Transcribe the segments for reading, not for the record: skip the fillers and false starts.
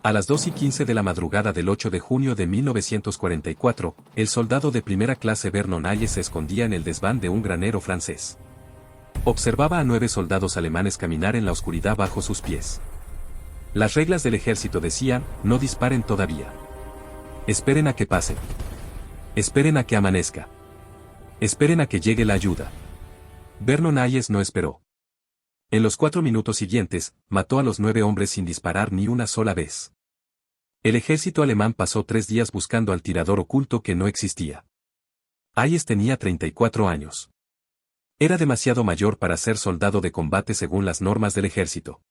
A las 2:15 de la madrugada del 8 de junio de 1944, el soldado de primera clase Vernon Hayes se escondía en el desván de un granero francés. Observaba a 9 soldados alemanes caminar en la oscuridad bajo sus pies. Las reglas del ejército decían, no disparen todavía. Esperen a que pasen. Esperen a que amanezca. Esperen a que llegue la ayuda. Vernon Hayes no esperó. En los 4 minutos siguientes, mató a los 9 hombres sin disparar ni una sola vez. El ejército alemán pasó 3 días buscando al tirador oculto que no existía. Hayes tenía 34 años. Era demasiado mayor para ser soldado de combate según las normas del ejército.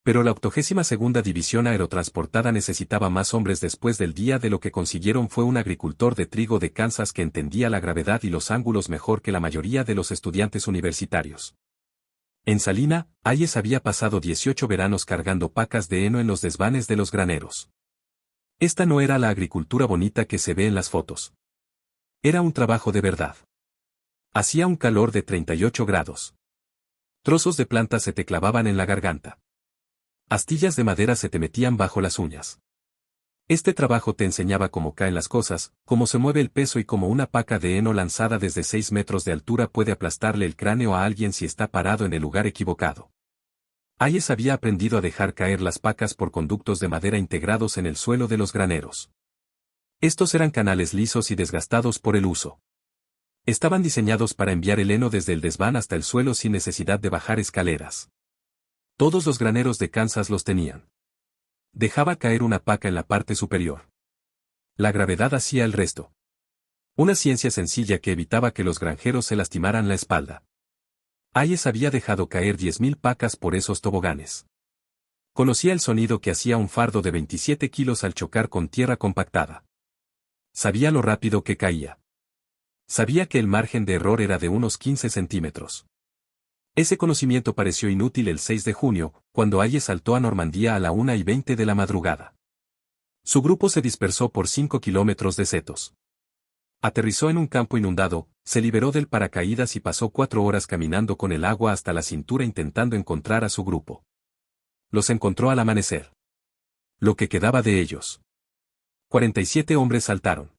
Pero la 82ª División Aerotransportada necesitaba más hombres después del día. De lo que consiguieron fue un agricultor de trigo de Kansas que entendía la gravedad y los ángulos mejor que la mayoría de los estudiantes universitarios. En Salina, Hayes había pasado 18 veranos cargando pacas de heno en los desvanes de los graneros. Esta no era la agricultura bonita que se ve en las fotos. Era un trabajo de verdad. Hacía un calor de 38 grados. Trozos de planta se te clavaban en la garganta. Astillas de madera se te metían bajo las uñas. Este trabajo te enseñaba cómo caen las cosas, cómo se mueve el peso y cómo una paca de heno lanzada desde 6 metros de altura puede aplastarle el cráneo a alguien si está parado en el lugar equivocado. Hayes había aprendido a dejar caer las pacas por conductos de madera integrados en el suelo de los graneros. Estos eran canales lisos y desgastados por el uso. Estaban diseñados para enviar el heno desde el desván hasta el suelo sin necesidad de bajar escaleras. Todos los graneros de Kansas los tenían. Dejaba caer una paca en la parte superior. La gravedad hacía el resto. Una ciencia sencilla que evitaba que los granjeros se lastimaran la espalda. Hayes había dejado caer 10.000 pacas por esos toboganes. Conocía el sonido que hacía un fardo de 27 kilos al chocar con tierra compactada. Sabía lo rápido que caía. Sabía que el margen de error era de unos 15 centímetros. Ese conocimiento pareció inútil el 6 de junio, cuando Hayes saltó a Normandía a la 1:20 de la madrugada. Su grupo se dispersó por 5 kilómetros de setos. Aterrizó en un campo inundado, se liberó del paracaídas y pasó 4 horas caminando con el agua hasta la cintura intentando encontrar a su grupo. Los encontró al amanecer. Lo que quedaba de ellos. 47 hombres saltaron.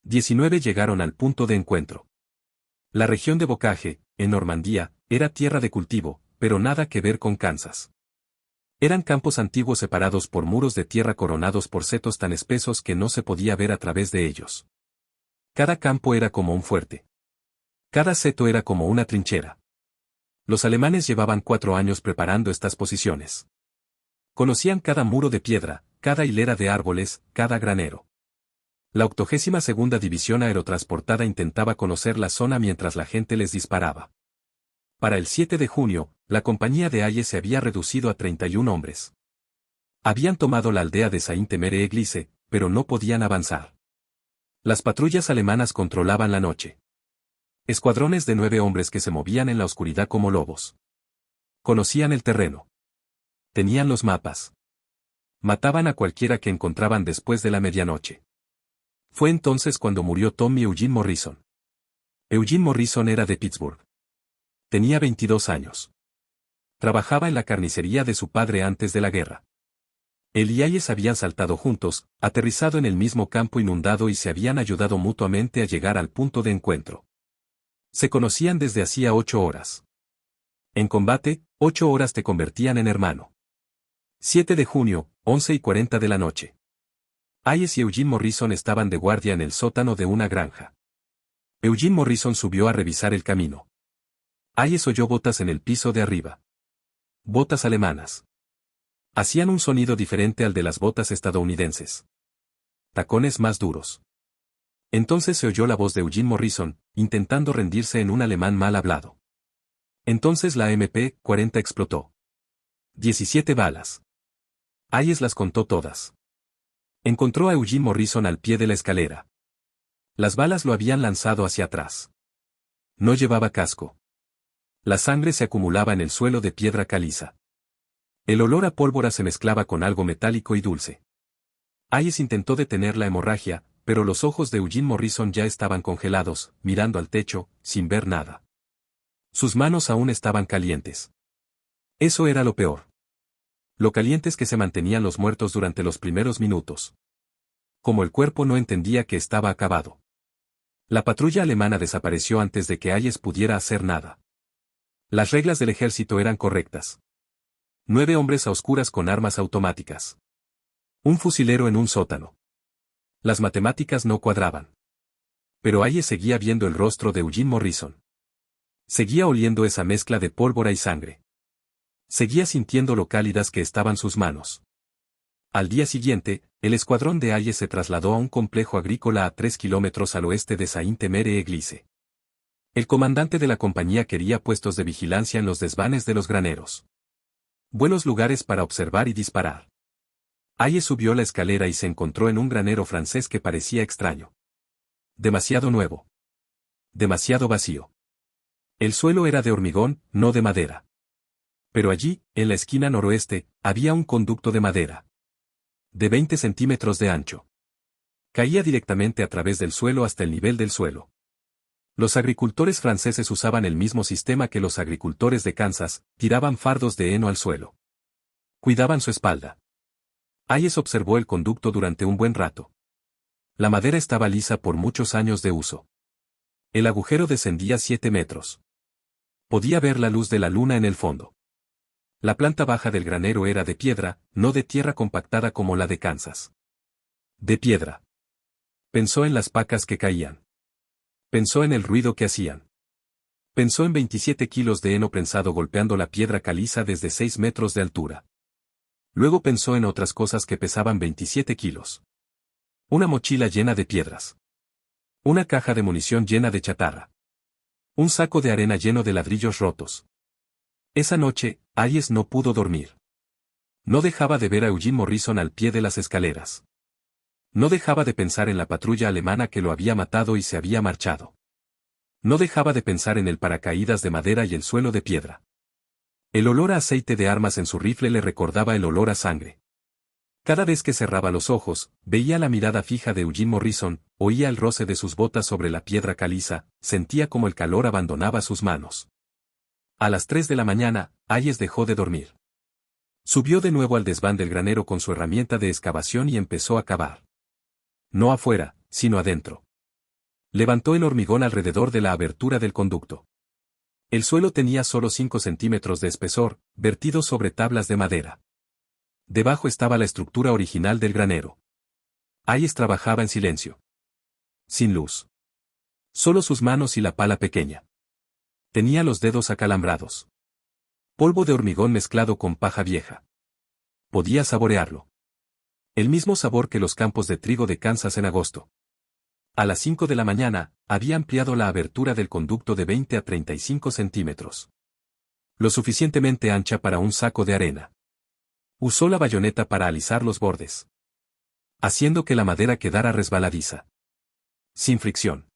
19 llegaron al punto de encuentro. La región de Bocage, en Normandía, era tierra de cultivo, pero nada que ver con Kansas. Eran campos antiguos separados por muros de tierra coronados por setos tan espesos que no se podía ver a través de ellos. Cada campo era como un fuerte. Cada seto era como una trinchera. Los alemanes llevaban 4 años preparando estas posiciones. Conocían cada muro de piedra, cada hilera de árboles, cada granero. La 82ª División Aerotransportada intentaba conocer la zona mientras la gente les disparaba. Para el 7 de junio, la compañía de Hayes se había reducido a 31 hombres. Habían tomado la aldea de Sainte-Mère-Église, pero no podían avanzar. Las patrullas alemanas controlaban la noche. Escuadrones de 9 hombres que se movían en la oscuridad como lobos. Conocían el terreno. Tenían los mapas. Mataban a cualquiera que encontraban después de la medianoche. Fue entonces cuando murió Tommy Eugene Morrison. Eugene Morrison era de Pittsburgh. Tenía 22 años. Trabajaba en la carnicería de su padre antes de la guerra. Él y Hayes habían saltado juntos, aterrizado en el mismo campo inundado y se habían ayudado mutuamente a llegar al punto de encuentro. Se conocían desde hacía 8 horas. En combate, 8 horas te convertían en hermano. 7 de junio, 11:40 de la noche. Hayes y Eugene Morrison estaban de guardia en el sótano de una granja. Eugene Morrison subió a revisar el camino. Hayes oyó botas en el piso de arriba. Botas alemanas. Hacían un sonido diferente al de las botas estadounidenses. Tacones más duros. Entonces se oyó la voz de Eugene Morrison, intentando rendirse en un alemán mal hablado. Entonces la MP-40 explotó. 17 balas. Hayes las contó todas. Encontró a Eugene Morrison al pie de la escalera. Las balas lo habían lanzado hacia atrás. No llevaba casco. La sangre se acumulaba en el suelo de piedra caliza. El olor a pólvora se mezclaba con algo metálico y dulce. Hayes intentó detener la hemorragia, pero los ojos de Eugene Morrison ya estaban congelados, mirando al techo, sin ver nada. Sus manos aún estaban calientes. Eso era lo peor. Lo calientes que se mantenían los muertos durante los primeros minutos. Como el cuerpo no entendía que estaba acabado. La patrulla alemana desapareció antes de que Hayes pudiera hacer nada. Las reglas del ejército eran correctas. 9 hombres a oscuras con armas automáticas. Un fusilero en un sótano. Las matemáticas no cuadraban. Pero Hayes seguía viendo el rostro de Eugene Morrison. Seguía oliendo esa mezcla de pólvora y sangre. Seguía sintiendo lo cálidas que estaban sus manos. Al día siguiente, el escuadrón de Hayes se trasladó a un complejo agrícola a 3 kilómetros al oeste de Sainte-Mere-Église. El comandante de la compañía quería puestos de vigilancia en los desvanes de los graneros. Buenos lugares para observar y disparar. Hayes subió la escalera y se encontró en un granero francés que parecía extraño. Demasiado nuevo. Demasiado vacío. El suelo era de hormigón, no de madera. Pero allí, en la esquina noroeste, había un conducto de madera. De 20 centímetros de ancho. Caía directamente a través del suelo hasta el nivel del suelo. Los agricultores franceses usaban el mismo sistema que los agricultores de Kansas, tiraban fardos de heno al suelo. Cuidaban su espalda. Hayes observó el conducto durante un buen rato. La madera estaba lisa por muchos años de uso. El agujero descendía 7 metros. Podía ver la luz de la luna en el fondo. La planta baja del granero era de piedra, no de tierra compactada como la de Kansas. De piedra. Pensó en las pacas que caían. Pensó en el ruido que hacían. Pensó en 27 kilos de heno prensado golpeando la piedra caliza desde 6 metros de altura. Luego pensó en otras cosas que pesaban 27 kilos. Una mochila llena de piedras. Una caja de munición llena de chatarra. Un saco de arena lleno de ladrillos rotos. Esa noche, Hayes no pudo dormir. No dejaba de ver a Eugene Morrison al pie de las escaleras. No dejaba de pensar en la patrulla alemana que lo había matado y se había marchado. No dejaba de pensar en el paracaídas de madera y el suelo de piedra. El olor a aceite de armas en su rifle le recordaba el olor a sangre. Cada vez que cerraba los ojos, veía la mirada fija de Eugene Morrison, oía el roce de sus botas sobre la piedra caliza, sentía como el calor abandonaba sus manos. A las 3 de la mañana, Hayes dejó de dormir. Subió de nuevo al desván del granero con su herramienta de excavación y empezó a cavar. No afuera, sino adentro. Levantó el hormigón alrededor de la abertura del conducto. El suelo tenía solo 5 centímetros de espesor, vertido sobre tablas de madera. Debajo estaba la estructura original del granero. Hayes trabajaba en silencio. Sin luz. Solo sus manos y la pala pequeña. Tenía los dedos acalambrados. Polvo de hormigón mezclado con paja vieja. Podía saborearlo. El mismo sabor que los campos de trigo de Kansas en agosto. A las 5 de la mañana, había ampliado la abertura del conducto de 20 a 35 centímetros. Lo suficientemente ancha para un saco de arena. Usó la bayoneta para alisar los bordes. Haciendo que la madera quedara resbaladiza. Sin fricción.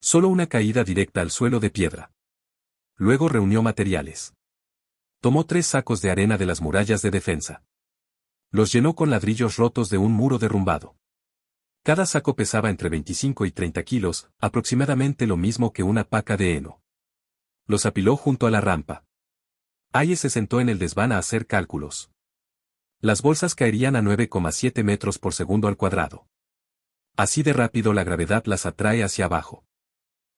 Solo una caída directa al suelo de piedra. Luego reunió materiales. Tomó 3 sacos de arena de las murallas de defensa. Los llenó con ladrillos rotos de un muro derrumbado. Cada saco pesaba entre 25 y 30 kilos, aproximadamente lo mismo que una paca de heno. Los apiló junto a la rampa. Hayes se sentó en el desván a hacer cálculos. Las bolsas caerían a 9,7 metros por segundo al cuadrado. Así de rápido la gravedad las atrae hacia abajo.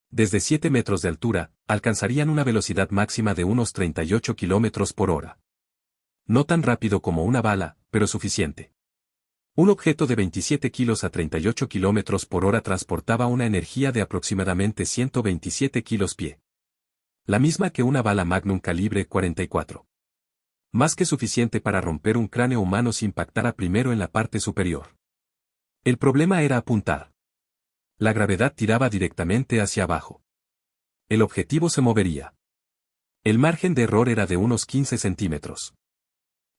Desde 7 metros de altura, alcanzarían una velocidad máxima de unos 38 kilómetros por hora. No tan rápido como una bala, pero suficiente. Un objeto de 27 kilos a 38 kilómetros por hora transportaba una energía de aproximadamente 127 kilos pie. La misma que una bala Magnum calibre 44. Más que suficiente para romper un cráneo humano si impactara primero en la parte superior. El problema era apuntar. La gravedad tiraba directamente hacia abajo. El objetivo se movería. El margen de error era de unos 15 centímetros.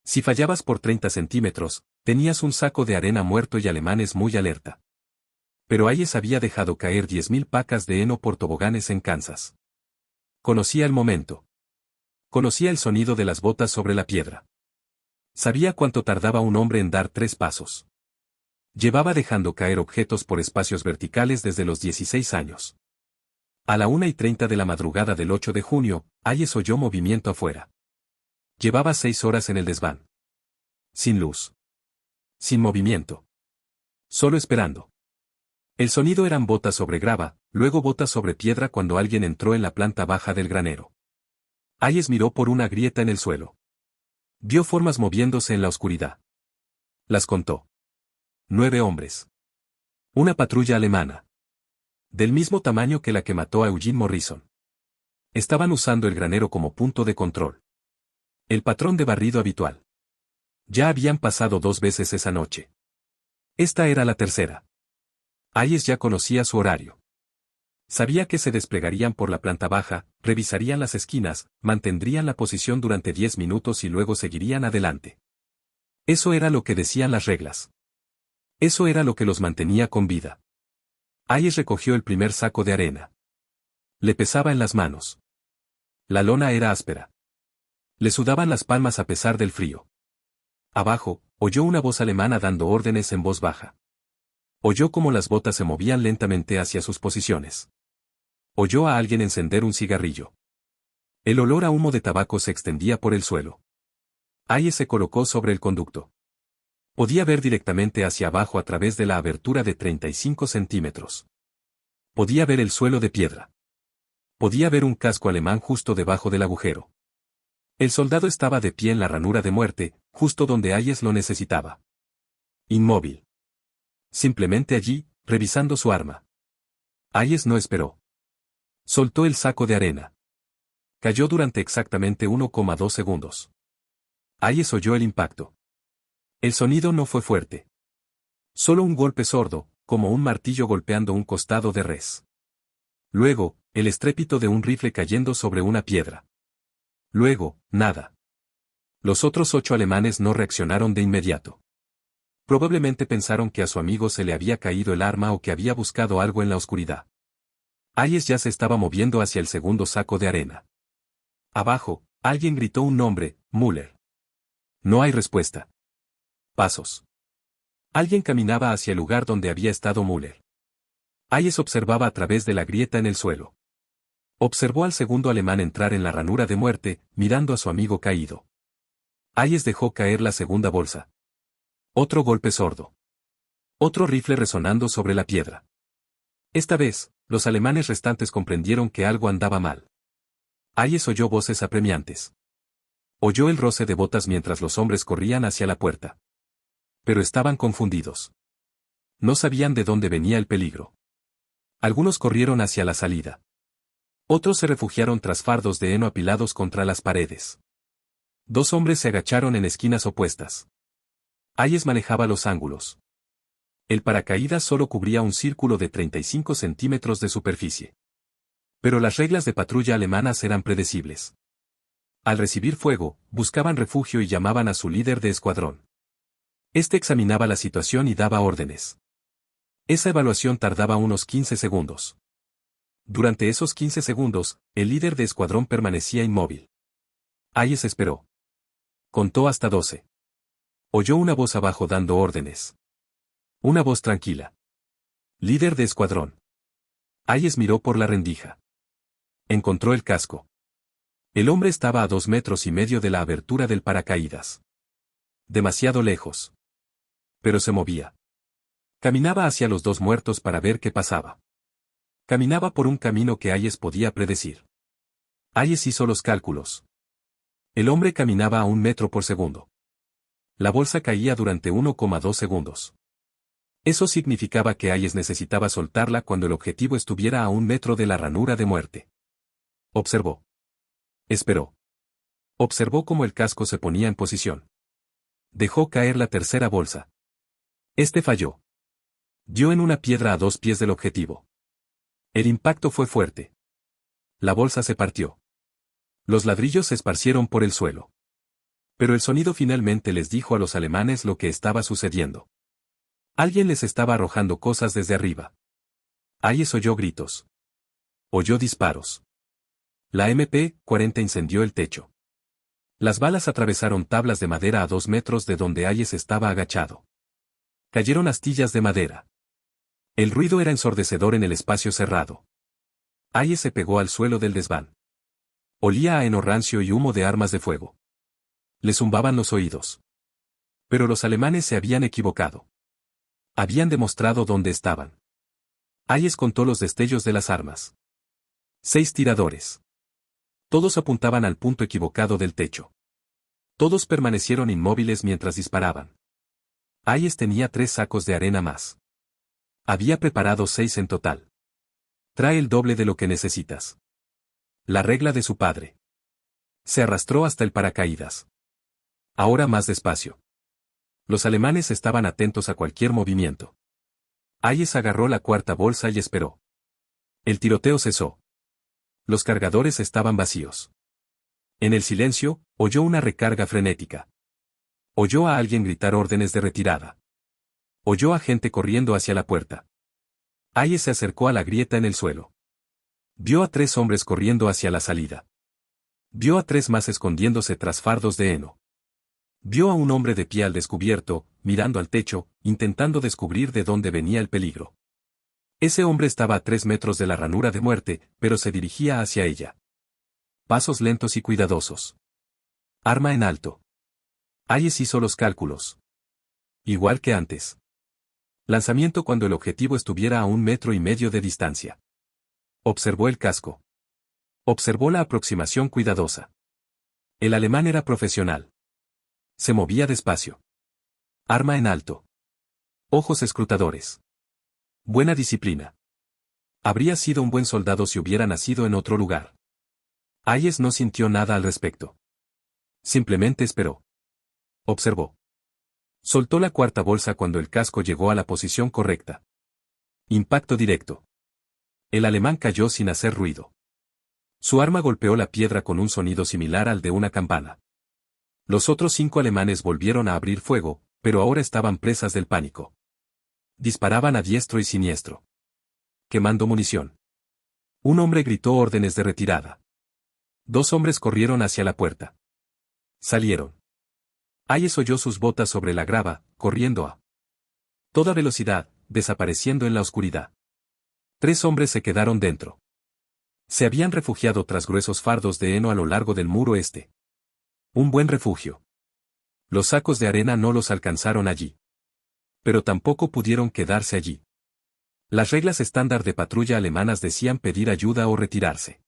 Si fallabas por 30 centímetros, tenías un saco de arena muerto y alemanes muy alerta. Pero Hayes había dejado caer 10.000 pacas de heno por toboganes en Kansas. Conocía el momento. Conocía el sonido de las botas sobre la piedra. Sabía cuánto tardaba un hombre en dar 3 pasos. Llevaba dejando caer objetos por espacios verticales desde los 16 años. A la 1:30 de la madrugada del 8 de junio, Hayes oyó movimiento afuera. Llevaba 6 horas en el desván. Sin luz. Sin movimiento. Solo esperando. El sonido eran botas sobre grava, luego botas sobre piedra cuando alguien entró en la planta baja del granero. Hayes miró por una grieta en el suelo. Vio formas moviéndose en la oscuridad. Las contó. 9 hombres. Una patrulla alemana. Del mismo tamaño que la que mató a Eugene Morrison. Estaban usando el granero como punto de control. El patrón de barrido habitual. Ya habían pasado 2 veces esa noche. Esta era la tercera. Hayes ya conocía su horario. Sabía que se desplegarían por la planta baja, revisarían las esquinas, mantendrían la posición durante 10 minutos y luego seguirían adelante. Eso era lo que decían las reglas. Eso era lo que los mantenía con vida. Hayes recogió el primer saco de arena. Le pesaba en las manos. La lona era áspera. Le sudaban las palmas a pesar del frío. Abajo, oyó una voz alemana dando órdenes en voz baja. Oyó cómo las botas se movían lentamente hacia sus posiciones. Oyó a alguien encender un cigarrillo. El olor a humo de tabaco se extendía por el suelo. Hayes se colocó sobre el conducto. Podía ver directamente hacia abajo a través de la abertura de 35 centímetros. Podía ver el suelo de piedra. Podía ver un casco alemán justo debajo del agujero. El soldado estaba de pie en la ranura de muerte, justo donde Hayes lo necesitaba. Inmóvil. Simplemente allí, revisando su arma. Hayes no esperó. Soltó el saco de arena. Cayó durante exactamente 1,2 segundos. Hayes oyó el impacto. El sonido no fue fuerte. Solo un golpe sordo, como un martillo golpeando un costado de res. Luego, el estrépito de un rifle cayendo sobre una piedra. Luego, nada. Los otros 8 alemanes no reaccionaron de inmediato. Probablemente pensaron que a su amigo se le había caído el arma o que había buscado algo en la oscuridad. Hayes ya se estaba moviendo hacia el segundo saco de arena. Abajo, alguien gritó un nombre, Müller. No hay respuesta. Pasos. Alguien caminaba hacia el lugar donde había estado Müller. Hayes observaba a través de la grieta en el suelo. Observó al segundo alemán entrar en la ranura de muerte, mirando a su amigo caído. Hayes dejó caer la segunda bolsa. Otro golpe sordo. Otro rifle resonando sobre la piedra. Esta vez, los alemanes restantes comprendieron que algo andaba mal. Hayes oyó voces apremiantes. Oyó el roce de botas mientras los hombres corrían hacia la puerta. Pero estaban confundidos. No sabían de dónde venía el peligro. Algunos corrieron hacia la salida. Otros se refugiaron tras fardos de heno apilados contra las paredes. 2 hombres se agacharon en esquinas opuestas. Hayes manejaba los ángulos. El paracaídas solo cubría un círculo de 35 centímetros de superficie. Pero las reglas de patrulla alemanas eran predecibles. Al recibir fuego, buscaban refugio y llamaban a su líder de escuadrón. Este examinaba la situación y daba órdenes. Esa evaluación tardaba unos 15 segundos. Durante esos 15 segundos, el líder de escuadrón permanecía inmóvil. Hayes esperó. Contó hasta 12. Oyó una voz abajo dando órdenes. Una voz tranquila. Líder de escuadrón. Hayes miró por la rendija. Encontró el casco. El hombre estaba a 2,5 metros de la abertura del paracaídas. Demasiado lejos. Pero se movía. Caminaba hacia los 2 muertos para ver qué pasaba. Caminaba por un camino que Hayes podía predecir. Hayes hizo los cálculos. El hombre caminaba a 1 metro por segundo. La bolsa caía durante 1,2 segundos. Eso significaba que Hayes necesitaba soltarla cuando el objetivo estuviera a 1 metro de la ranura de muerte. Observó. Esperó. Observó cómo el casco se ponía en posición. Dejó caer la tercera bolsa. Este falló. Dio en una piedra a 2 pies del objetivo. El impacto fue fuerte. La bolsa se partió. Los ladrillos se esparcieron por el suelo. Pero el sonido finalmente les dijo a los alemanes lo que estaba sucediendo. Alguien les estaba arrojando cosas desde arriba. Hayes oyó gritos. Oyó disparos. La MP-40 incendió el techo. Las balas atravesaron tablas de madera a 2 metros de donde Hayes estaba agachado. Cayeron astillas de madera. El ruido era ensordecedor en el espacio cerrado. Hayes se pegó al suelo del desván. Olía a heno rancio y humo de armas de fuego. Le zumbaban los oídos. Pero los alemanes se habían equivocado. Habían demostrado dónde estaban. Hayes contó los destellos de las armas. 6 tiradores. Todos apuntaban al punto equivocado del techo. Todos permanecieron inmóviles mientras disparaban. Hayes tenía 3 sacos de arena más. Había preparado 6 en total. Trae el doble de lo que necesitas. La regla de su padre. Se arrastró hasta el paracaídas. Ahora más despacio. Los alemanes estaban atentos a cualquier movimiento. Hayes agarró la cuarta bolsa y esperó. El tiroteo cesó. Los cargadores estaban vacíos. En el silencio, oyó una recarga frenética. Oyó a alguien gritar órdenes de retirada. Oyó a gente corriendo hacia la puerta. Hayes se acercó a la grieta en el suelo. Vio a 3 hombres corriendo hacia la salida. Vio a 3 más escondiéndose tras fardos de heno. Vio a un hombre de pie al descubierto, mirando al techo, intentando descubrir de dónde venía el peligro. Ese hombre estaba a 3 metros de la ranura de muerte, pero se dirigía hacia ella. Pasos lentos y cuidadosos. Arma en alto. Hayes hizo los cálculos. Igual que antes. Lanzamiento cuando el objetivo estuviera a 1,5 metros de distancia. Observó el casco. Observó la aproximación cuidadosa. El alemán era profesional. Se movía despacio. Arma en alto. Ojos escrutadores. Buena disciplina. Habría sido un buen soldado si hubiera nacido en otro lugar. Hayes no sintió nada al respecto. Simplemente esperó. Observó. Soltó la cuarta bolsa cuando el casco llegó a la posición correcta. Impacto directo. El alemán cayó sin hacer ruido. Su arma golpeó la piedra con un sonido similar al de una campana. Los otros 5 alemanes volvieron a abrir fuego, pero ahora estaban presas del pánico. Disparaban a diestro y siniestro. Quemando munición. Un hombre gritó órdenes de retirada. 2 hombres corrieron hacia la puerta. Salieron. Hayes oyó sus botas sobre la grava, corriendo a toda velocidad, desapareciendo en la oscuridad. 3 hombres se quedaron dentro. Se habían refugiado tras gruesos fardos de heno a lo largo del muro este. Un buen refugio. Los sacos de arena no los alcanzaron allí. Pero tampoco pudieron quedarse allí. Las reglas estándar de patrulla alemanas decían pedir ayuda o retirarse.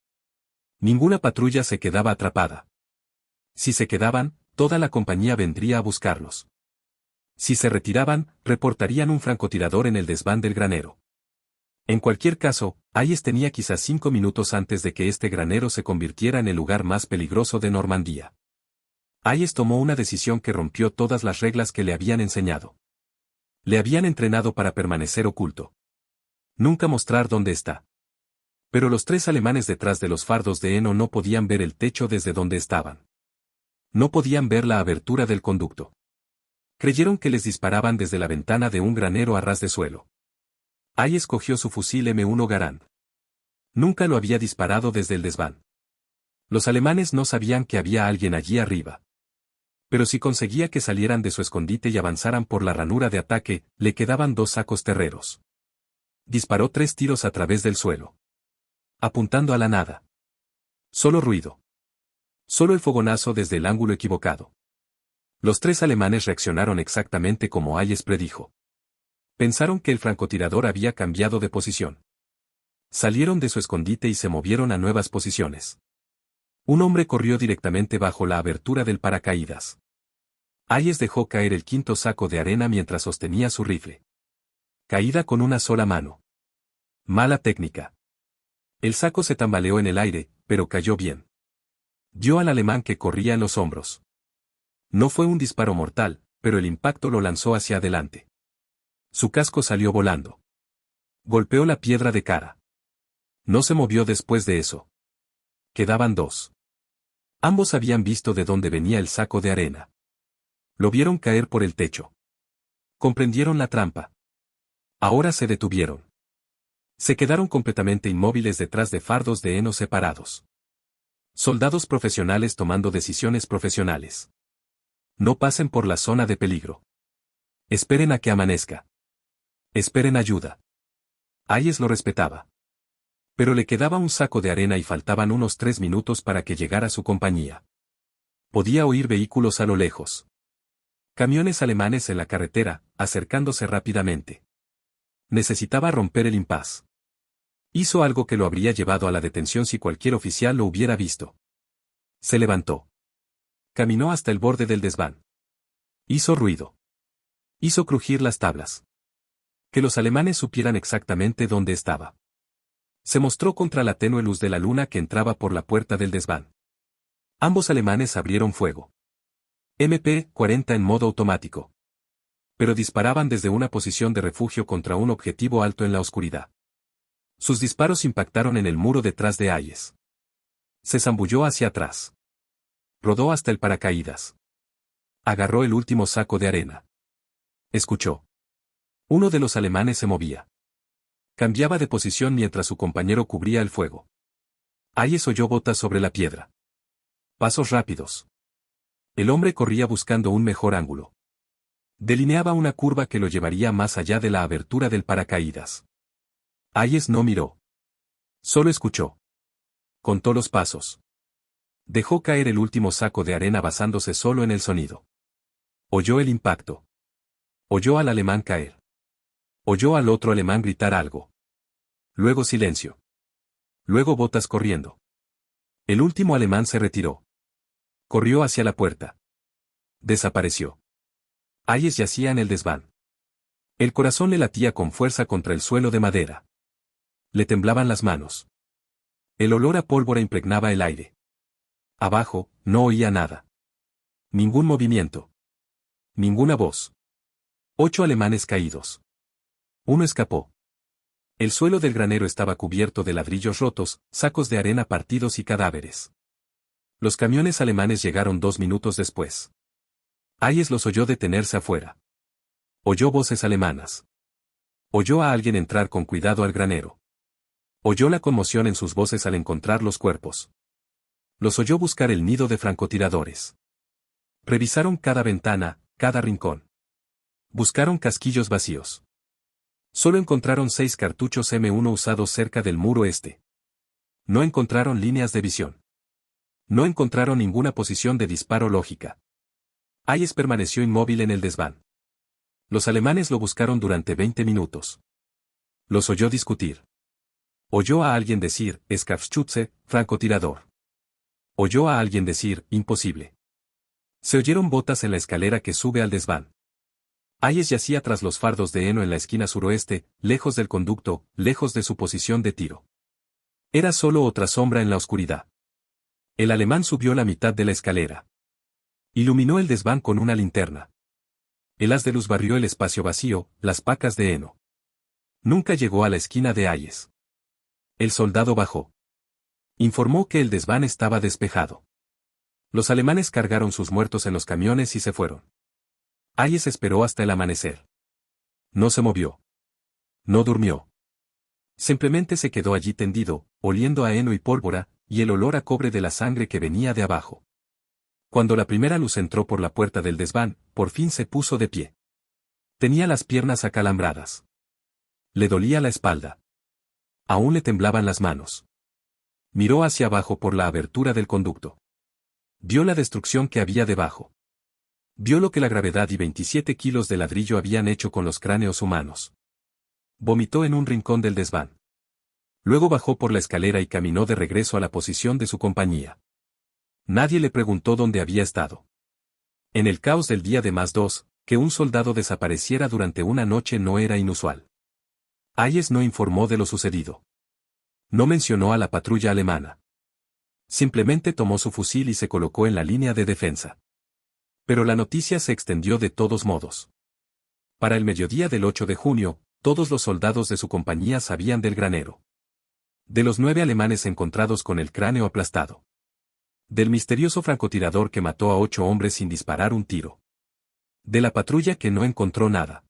Ninguna patrulla se quedaba atrapada. Si se quedaban, toda la compañía vendría a buscarlos. Si se retiraban, reportarían un francotirador en el desván del granero. En cualquier caso, Hayes tenía quizás 5 minutos antes de que este granero se convirtiera en el lugar más peligroso de Normandía. Hayes tomó una decisión que rompió todas las reglas que le habían enseñado. Le habían entrenado para permanecer oculto. Nunca mostrar dónde está. Pero los 3 alemanes detrás de los fardos de heno no podían ver el techo desde donde estaban. No podían ver la abertura del conducto. Creyeron que les disparaban desde la ventana de un granero a ras de suelo. Hayes cogió su fusil M1 Garand. Nunca lo había disparado desde el desván. Los alemanes no sabían que había alguien allí arriba. Pero si conseguía que salieran de su escondite y avanzaran por la ranura de ataque, le quedaban 2 sacos terreros. Disparó 3 tiros a través del suelo. Apuntando a la nada. Solo ruido. Solo el fogonazo desde el ángulo equivocado. Los 3 alemanes reaccionaron exactamente como Hayes predijo. Pensaron que el francotirador había cambiado de posición. Salieron de su escondite y se movieron a nuevas posiciones. Un hombre corrió directamente bajo la abertura del paracaídas. Hayes dejó caer el 5.º saco de arena mientras sostenía su rifle. Caída con una sola mano. Mala técnica. El saco se tambaleó en el aire, pero cayó bien. Dio al alemán que corría en los hombros. No fue un disparo mortal, pero el impacto lo lanzó hacia adelante. Su casco salió volando. Golpeó la piedra de cara. No se movió después de eso. Quedaban 2. Ambos habían visto de dónde venía el saco de arena. Lo vieron caer por el techo. Comprendieron la trampa. Ahora se detuvieron. Se quedaron completamente inmóviles detrás de fardos de heno separados. Soldados profesionales tomando decisiones profesionales. No pasen por la zona de peligro. Esperen a que amanezca. Esperen ayuda. Hayes lo respetaba. Pero le quedaba un saco de arena y faltaban unos 3 minutos para que llegara su compañía. Podía oír vehículos a lo lejos. Camiones alemanes en la carretera, acercándose rápidamente. Necesitaba romper el impas. Hizo algo que lo habría llevado a la detención si cualquier oficial lo hubiera visto. Se levantó. Caminó hasta el borde del desván. Hizo ruido. Hizo crujir las tablas. Que los alemanes supieran exactamente dónde estaba. Se mostró contra la tenue luz de la luna que entraba por la puerta del desván. Ambos alemanes abrieron fuego. MP-40 en modo automático. Pero disparaban desde una posición de refugio contra un objetivo alto en la oscuridad. Sus disparos impactaron en el muro detrás de Hayes. Se zambulló hacia atrás. Rodó hasta el paracaídas. Agarró el último saco de arena. Escuchó. Uno de los alemanes se movía. Cambiaba de posición mientras su compañero cubría el fuego. Hayes oyó botas sobre la piedra. Pasos rápidos. El hombre corría buscando un mejor ángulo. Delineaba una curva que lo llevaría más allá de la abertura del paracaídas. Hayes no miró. Solo escuchó. Contó los pasos. Dejó caer el último saco de arena basándose solo en el sonido. Oyó el impacto. Oyó al alemán caer. Oyó al otro alemán gritar algo. Luego silencio. Luego botas corriendo. El último alemán se retiró. Corrió hacia la puerta. Desapareció. Hayes yacía en el desván. El corazón le latía con fuerza contra el suelo de madera. Le temblaban las manos. El olor a pólvora impregnaba el aire. Abajo, no oía nada. Ningún movimiento. Ninguna voz. 8 alemanes caídos. Uno escapó. El suelo del granero estaba cubierto de ladrillos rotos, sacos de arena partidos y cadáveres. Los camiones alemanes llegaron 2 minutos después. Hayes los oyó detenerse afuera. Oyó voces alemanas. Oyó a alguien entrar con cuidado al granero. Oyó la conmoción en sus voces al encontrar los cuerpos. Los oyó buscar el nido de francotiradores. Revisaron cada ventana, cada rincón. Buscaron casquillos vacíos. Solo encontraron 6 cartuchos M1 usados cerca del muro este. No encontraron líneas de visión. No encontraron ninguna posición de disparo lógica. Hayes permaneció inmóvil en el desván. Los alemanes lo buscaron durante 20 minutos. Los oyó discutir. Oyó a alguien decir, Scharfschütze, francotirador. Oyó a alguien decir, imposible. Se oyeron botas en la escalera que sube al desván. Hayes yacía tras los fardos de heno en la esquina suroeste, lejos del conducto, lejos de su posición de tiro. Era solo otra sombra en la oscuridad. El alemán subió la mitad de la escalera. Iluminó el desván con una linterna. El haz de luz barrió el espacio vacío, las pacas de heno. Nunca llegó a la esquina de Hayes. El soldado bajó. Informó que el desván estaba despejado. Los alemanes cargaron sus muertos en los camiones y se fueron. Hayes esperó hasta el amanecer. No se movió. No durmió. Simplemente se quedó allí tendido, oliendo a heno y pólvora, y el olor a cobre de la sangre que venía de abajo. Cuando la primera luz entró por la puerta del desván, por fin se puso de pie. Tenía las piernas acalambradas. Le dolía la espalda. Aún le temblaban las manos. Miró hacia abajo por la abertura del conducto. Vio la destrucción que había debajo. Vio lo que la gravedad y 27 kilos de ladrillo habían hecho con los cráneos humanos. Vomitó en un rincón del desván. Luego bajó por la escalera y caminó de regreso a la posición de su compañía. Nadie le preguntó dónde había estado. En el caos del día de +2, que un soldado desapareciera durante una noche no era inusual. Hayes no informó de lo sucedido. No mencionó a la patrulla alemana. Simplemente tomó su fusil y se colocó en la línea de defensa. Pero la noticia se extendió de todos modos. Para el mediodía del 8 de junio, todos los soldados de su compañía sabían del granero. De los 9 alemanes encontrados con el cráneo aplastado. Del misterioso francotirador que mató a 8 hombres sin disparar un tiro. De la patrulla que no encontró nada.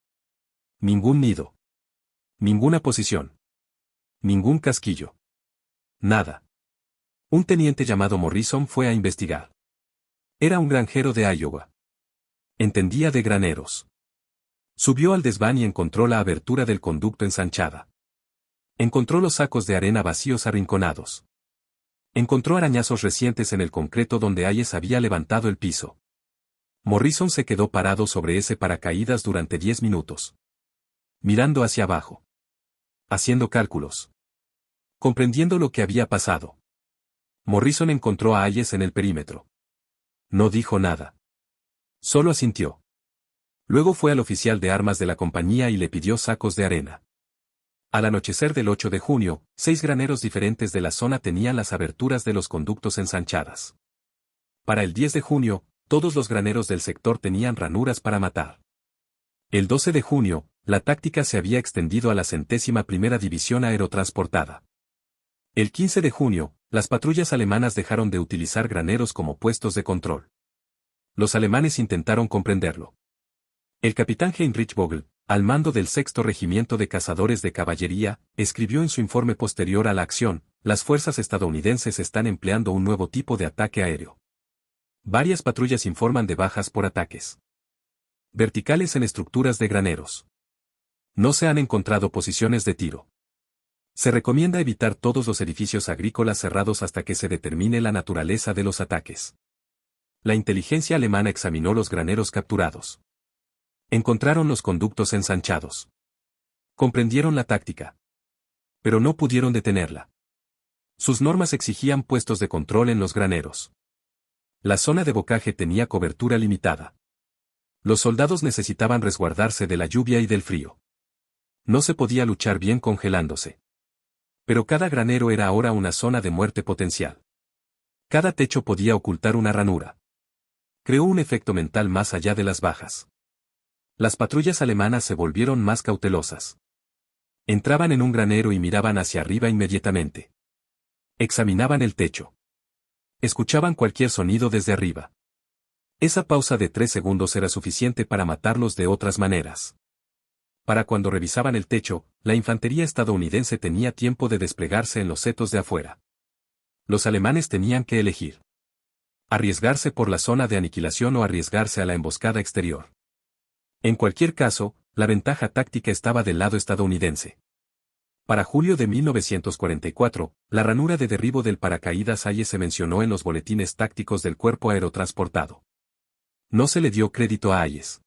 Ningún nido. Ninguna posición. Ningún casquillo. Nada. Un teniente llamado Morrison fue a investigar. Era un granjero de Iowa. Entendía de graneros. Subió al desván y encontró la abertura del conducto ensanchada. Encontró los sacos de arena vacíos arrinconados. Encontró arañazos recientes en el concreto donde Hayes había levantado el piso. Morrison se quedó parado sobre ese paracaídas durante 10 minutos. Mirando hacia abajo. Haciendo cálculos. Comprendiendo lo que había pasado. Morrison encontró a Hayes en el perímetro. No dijo nada. Solo asintió. Luego fue al oficial de armas de la compañía y le pidió sacos de arena. Al anochecer del 8 de junio, 6 graneros diferentes de la zona tenían las aberturas de los conductos ensanchadas. Para el 10 de junio, todos los graneros del sector tenían ranuras para matar. El 12 de junio, la táctica se había extendido a la 101ª División Aerotransportada. El 15 de junio, las patrullas alemanas dejaron de utilizar graneros como puestos de control. Los alemanes intentaron comprenderlo. El capitán Heinrich Vogel, al mando del 6º Regimiento de Cazadores de Caballería, escribió en su informe posterior a la acción: las fuerzas estadounidenses están empleando un nuevo tipo de ataque aéreo. Varias patrullas informan de bajas por ataques verticales en estructuras de graneros. No se han encontrado posiciones de tiro. Se recomienda evitar todos los edificios agrícolas cerrados hasta que se determine la naturaleza de los ataques. La inteligencia alemana examinó los graneros capturados. Encontraron los conductos ensanchados. Comprendieron la táctica. Pero no pudieron detenerla. Sus normas exigían puestos de control en los graneros. La zona de bocaje tenía cobertura limitada. Los soldados necesitaban resguardarse de la lluvia y del frío. No se podía luchar bien congelándose. Pero cada granero era ahora una zona de muerte potencial. Cada techo podía ocultar una ranura. Creó un efecto mental más allá de las bajas. Las patrullas alemanas se volvieron más cautelosas. Entraban en un granero y miraban hacia arriba inmediatamente. Examinaban el techo. Escuchaban cualquier sonido desde arriba. Esa pausa de 3 segundos era suficiente para matarlos de otras maneras. Para cuando revisaban el techo, la infantería estadounidense tenía tiempo de desplegarse en los setos de afuera. Los alemanes tenían que elegir: arriesgarse por la zona de aniquilación o arriesgarse a la emboscada exterior. En cualquier caso, la ventaja táctica estaba del lado estadounidense. Para julio de 1944, la ranura de derribo del paracaídas Hayes se mencionó en los boletines tácticos del cuerpo aerotransportado. No se le dio crédito a Hayes.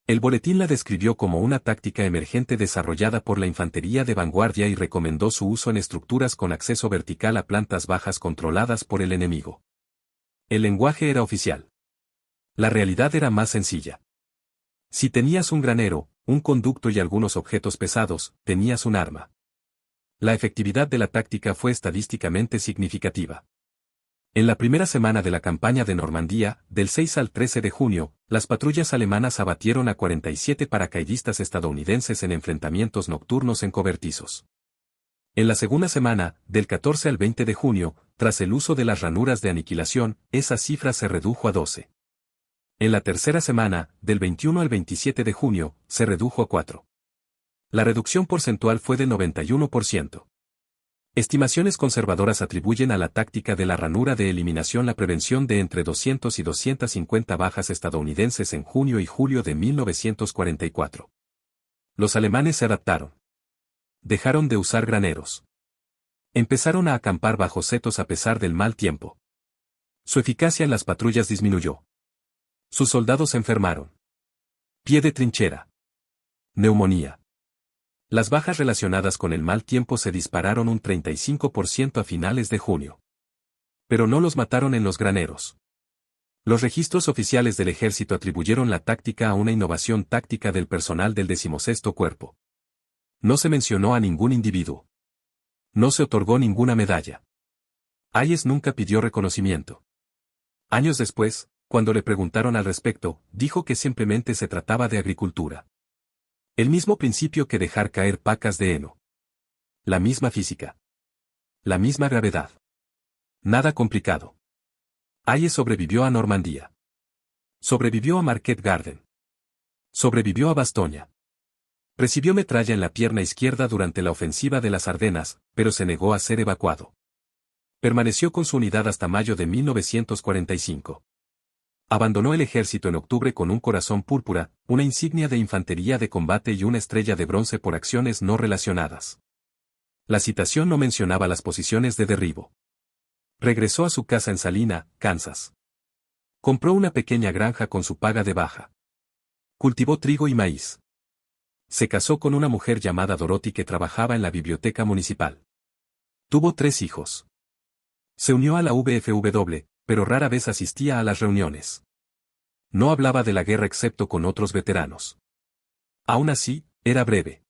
El boletín la describió como una táctica emergente desarrollada por la infantería de vanguardia y recomendó su uso en estructuras con acceso vertical a plantas bajas controladas por el enemigo. El lenguaje era oficial. La realidad era más sencilla. Si tenías un granero, un conducto y algunos objetos pesados, tenías un arma. La efectividad de la táctica fue estadísticamente significativa. En la primera semana de la campaña de Normandía, del 6 al 13 de junio, las patrullas alemanas abatieron a 47 paracaidistas estadounidenses en enfrentamientos nocturnos en cobertizos. En la segunda semana, del 14 al 20 de junio, tras el uso de las ranuras de aniquilación, esa cifra se redujo a 12. En la tercera semana, del 21 al 27 de junio, se redujo a 4. La reducción porcentual fue de 91%. Estimaciones conservadoras atribuyen a la táctica de la ranura de eliminación la prevención de entre 200 y 250 bajas estadounidenses en junio y julio de 1944. Los alemanes se adaptaron. Dejaron de usar graneros. Empezaron a acampar bajo setos a pesar del mal tiempo. Su eficacia en las patrullas disminuyó. Sus soldados se enfermaron. Pie de trinchera. Neumonía. Las bajas relacionadas con el mal tiempo se dispararon un 35% a finales de junio. Pero no los mataron en los graneros. Los registros oficiales del ejército atribuyeron la táctica a una innovación táctica del personal del 16º Cuerpo. No se mencionó a ningún individuo. No se otorgó ninguna medalla. Hayes nunca pidió reconocimiento. Años después, cuando le preguntaron al respecto, dijo que simplemente se trataba de agricultura. El mismo principio que dejar caer pacas de heno. La misma física. La misma gravedad. Nada complicado. Hayes sobrevivió a Normandía. Sobrevivió a Market Garden. Sobrevivió a Bastoña. Recibió metralla en la pierna izquierda durante la ofensiva de las Ardenas, pero se negó a ser evacuado. Permaneció con su unidad hasta mayo de 1945. Abandonó el ejército en octubre con un corazón púrpura, una insignia de infantería de combate y una estrella de bronce por acciones no relacionadas. La citación no mencionaba las posiciones de derribo. Regresó a su casa en Salina, Kansas. Compró una pequeña granja con su paga de baja. Cultivó trigo y maíz. Se casó con una mujer llamada Dorothy que trabajaba en la biblioteca municipal. Tuvo 3 hijos. Se unió a la VFW, pero rara vez asistía a las reuniones. No hablaba de la guerra excepto con otros veteranos. Aún así, era breve.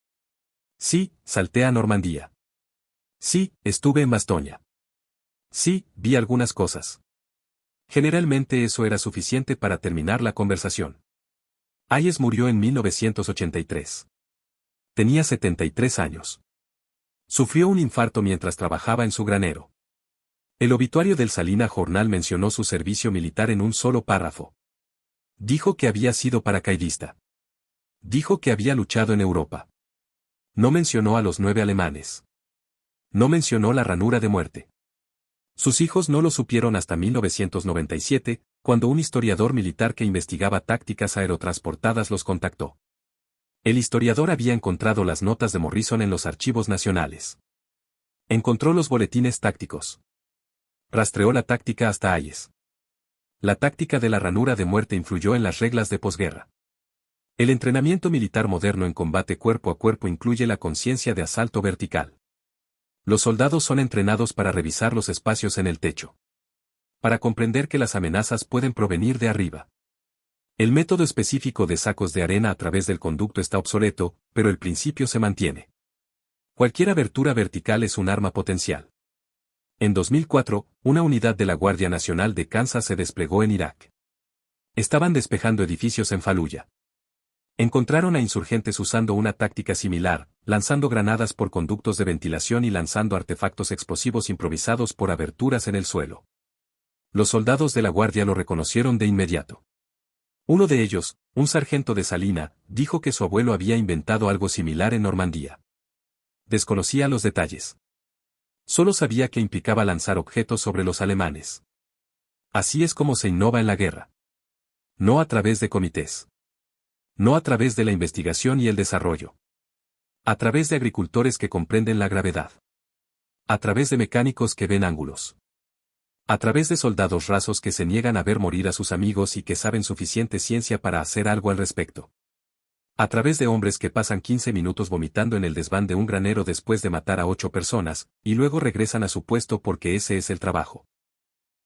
Sí, salté a Normandía. Sí, estuve en Bastoña. Sí, vi algunas cosas. Generalmente eso era suficiente para terminar la conversación. Hayes murió en 1983. Tenía 73 años. Sufrió un infarto mientras trabajaba en su granero. El obituario del Salina Journal mencionó su servicio militar en un solo párrafo. Dijo que había sido paracaidista. Dijo que había luchado en Europa. No mencionó a los 9 alemanes. No mencionó la ranura de muerte. Sus hijos no lo supieron hasta 1997, cuando un historiador militar que investigaba tácticas aerotransportadas los contactó. El historiador había encontrado las notas de Morrison en los archivos nacionales. Encontró los boletines tácticos. Rastreó la táctica hasta Hayes. La táctica de la ranura de muerte influyó en las reglas de posguerra. El entrenamiento militar moderno en combate cuerpo a cuerpo incluye la conciencia de asalto vertical. Los soldados son entrenados para revisar los espacios en el techo. Para comprender que las amenazas pueden provenir de arriba. El método específico de sacos de arena a través del conducto está obsoleto, pero el principio se mantiene. Cualquier abertura vertical es un arma potencial. En 2004, una unidad de la Guardia Nacional de Kansas se desplegó en Irak. Estaban despejando edificios en Fallujah. Encontraron a insurgentes usando una táctica similar, lanzando granadas por conductos de ventilación y lanzando artefactos explosivos improvisados por aberturas en el suelo. Los soldados de la guardia lo reconocieron de inmediato. Uno de ellos, un sargento de Salina, dijo que su abuelo había inventado algo similar en Normandía. Desconocía los detalles. Solo sabía que implicaba lanzar objetos sobre los alemanes. Así es como se innova en la guerra. No a través de comités. No a través de la investigación y el desarrollo. A través de agricultores que comprenden la gravedad. A través de mecánicos que ven ángulos. A través de soldados rasos que se niegan a ver morir a sus amigos y que saben suficiente ciencia para hacer algo al respecto. A través de hombres que pasan 15 minutos vomitando en el desván de un granero después de matar a 8 personas, y luego regresan a su puesto porque ese es el trabajo.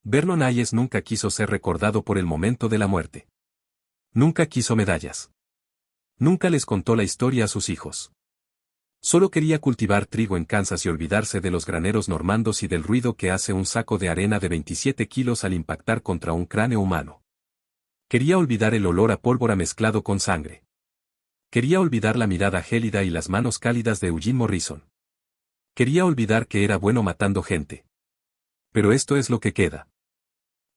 Vernon Hayes nunca quiso ser recordado por el momento de la muerte. Nunca quiso medallas. Nunca les contó la historia a sus hijos. Solo quería cultivar trigo en Kansas y olvidarse de los graneros normandos y del ruido que hace un saco de arena de 27 kilos al impactar contra un cráneo humano. Quería olvidar el olor a pólvora mezclado con sangre. Quería olvidar la mirada gélida y las manos cálidas de Eugene Morrison. Quería olvidar que era bueno matando gente. Pero esto es lo que queda.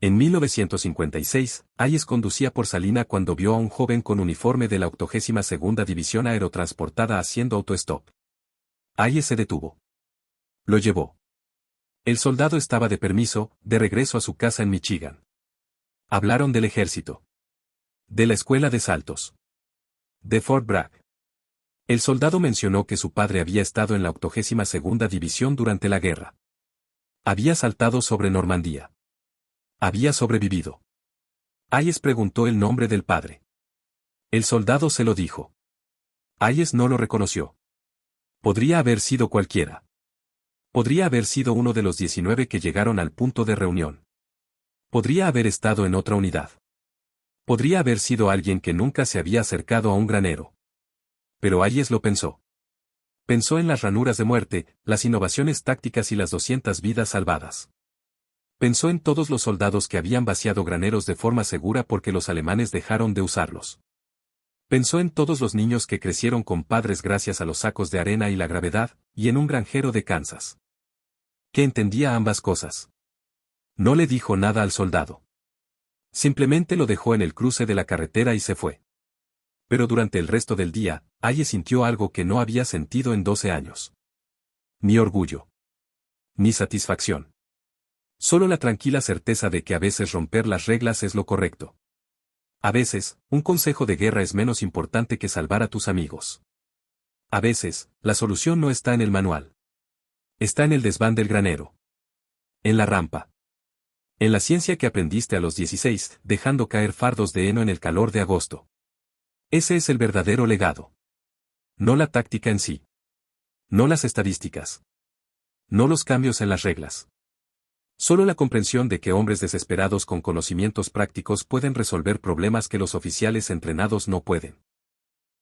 En 1956, Hayes conducía por Salina cuando vio a un joven con uniforme de la 82ª División Aerotransportada haciendo autostop. Hayes se detuvo. Lo llevó. El soldado estaba de permiso, de regreso a su casa en Michigan. Hablaron del ejército. De la escuela de saltos. De Fort Bragg. El soldado mencionó que su padre había estado en la 82ª División durante la guerra. Había saltado sobre Normandía. Había sobrevivido. Hayes preguntó el nombre del padre. El soldado se lo dijo. Hayes no lo reconoció. Podría haber sido cualquiera. Podría haber sido uno de los 19 que llegaron al punto de reunión. Podría haber estado en otra unidad. Podría haber sido alguien que nunca se había acercado a un granero. Pero Hayes lo pensó. Pensó en las ranuras de muerte, las innovaciones tácticas y las 200 vidas salvadas. Pensó en todos los soldados que habían vaciado graneros de forma segura porque los alemanes dejaron de usarlos. Pensó en todos los niños que crecieron con padres gracias a los sacos de arena y la gravedad, y en un granjero de Kansas. Que entendía ambas cosas. No le dijo nada al soldado. Simplemente lo dejó en el cruce de la carretera y se fue. Pero durante el resto del día, Hayes sintió algo que no había sentido en 12 años. Ni orgullo. Ni satisfacción. Solo la tranquila certeza de que a veces romper las reglas es lo correcto. A veces, un consejo de guerra es menos importante que salvar a tus amigos. A veces, la solución no está en el manual. Está en el desván del granero. En la rampa. En la ciencia que aprendiste a los 16, dejando caer fardos de heno en el calor de agosto. Ese es el verdadero legado. No la táctica en sí. No las estadísticas. No los cambios en las reglas. Solo la comprensión de que hombres desesperados con conocimientos prácticos pueden resolver problemas que los oficiales entrenados no pueden.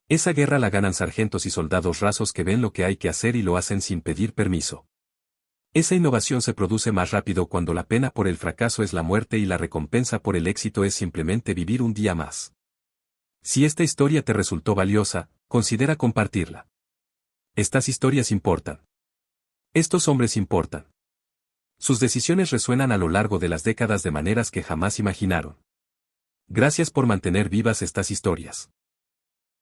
Esa guerra la ganan sargentos y soldados rasos que ven lo que hay que hacer y lo hacen sin pedir permiso. Esa innovación se produce más rápido cuando la pena por el fracaso es la muerte y la recompensa por el éxito es simplemente vivir un día más. Si esta historia te resultó valiosa, considera compartirla. Estas historias importan. Estos hombres importan. Sus decisiones resuenan a lo largo de las décadas de maneras que jamás imaginaron. Gracias por mantener vivas estas historias.